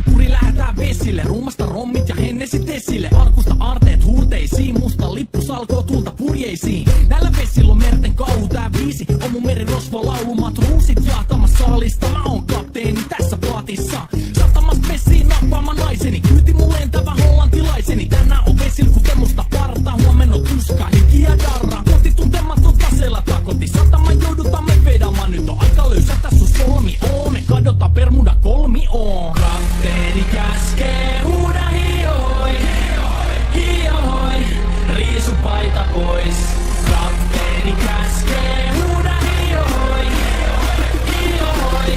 Ankuri lähetään vesille, ruumasta rommit ja hennesit esille. Arkusta aarteet huurteisiin, musta lippu salkoo tulta purjeisiin. Näillä vesillä on merten kauhu tää viisi, on mun merirosvo laulumat ruusit jahtamas saalista. Mä oon kapteeni tässä paatissa, satamas vesiin nappaama naiseni. Kyyti mun lentävä hollantilaiseni, tänään on vesil kuten musta parta. Huomenna on tuska, hiki ja darra, kohti tuntematon taseella takoti. Satama joudutamme vedamaan, nyt on aika löysätä sun solmi on. Me kadotaan Bermuda kolmioon. Kapteeni käskee, huuda hioi, hioi, riisu paita pois. Kapteeni käskee, huuda hioi, hioi,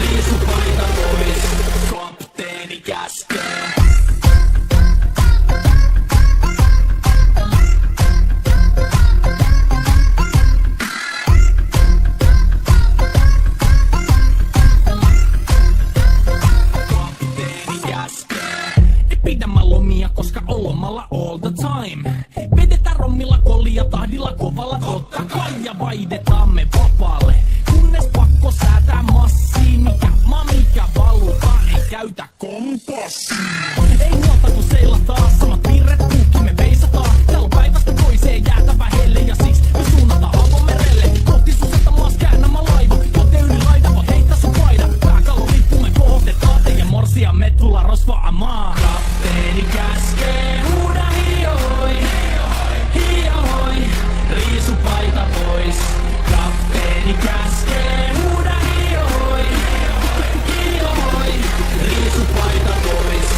riisu paita pois. Kapteeni käskee. Pidämä lomia, koska on lomalla all the time. Vedetään rommilla kolia tahdilla kovalla, totta kai, ja vaihdetaan me vapaalle. Kunnes pakko säätää massiin, mikä valuta, ei käytä kompassia. Ei muuta kun seilataan, samat piirret kuukki me veisataan. Täällä on päivästä toiseen jäätävä helle, ja siksi me suunnataan avomerelle. Kohti sun satamaas käännämä laiva, joten yli laida vaan heittä sun paida. Pääkallon lippu me kohotetaan, teidän morsia me tulla rosvaamaan. Kapteeni käskee, huuda hioi, hioi, riisu paita pois. Kapteeni käskee, huuda hioi, hioi, riisu paita pois.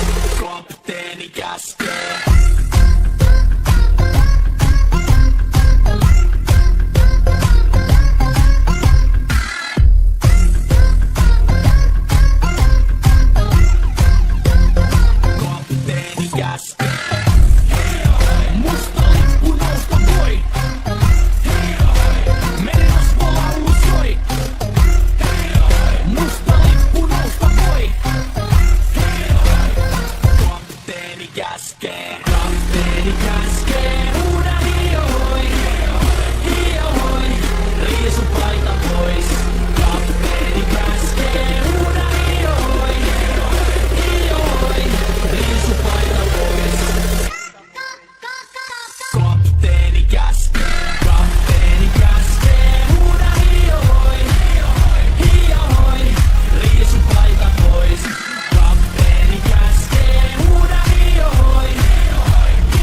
Kapteeni käskee. Musta lippu nousta voi. Merirosvo laulu soi. Musta lippu nousta voi. Kapteeni käskee. Kapteeni käskee. Huuda hioi, hioi, riisu paita pois. Kapteeni käskee. Huuda hioi, hioi, riisu paita pois. Kapteeni käskee. Kapteeni käskee. Huuda hioi, hioi, riisu paita pois. Kapteeni käskee. Huuda hioi,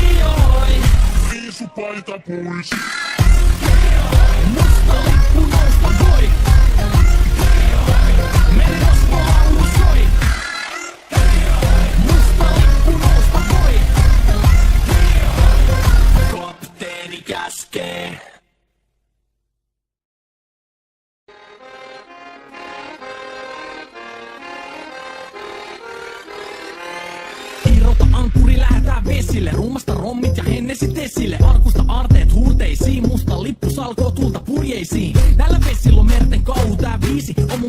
hioi, riisu paita pois. Musta lippu nousta voi. Merirosvo laulu soi. Musta lippu nousta voi. Kapteeni käskee. Irrota ankuri, lähetään vesille, ruumasta rommit ja hennesit esille. Arkusta aarteet huurteisiin, musta lippu salkoo tulta purjeisiin. Näillä vesillä on merten kauhu tää viisi, on mun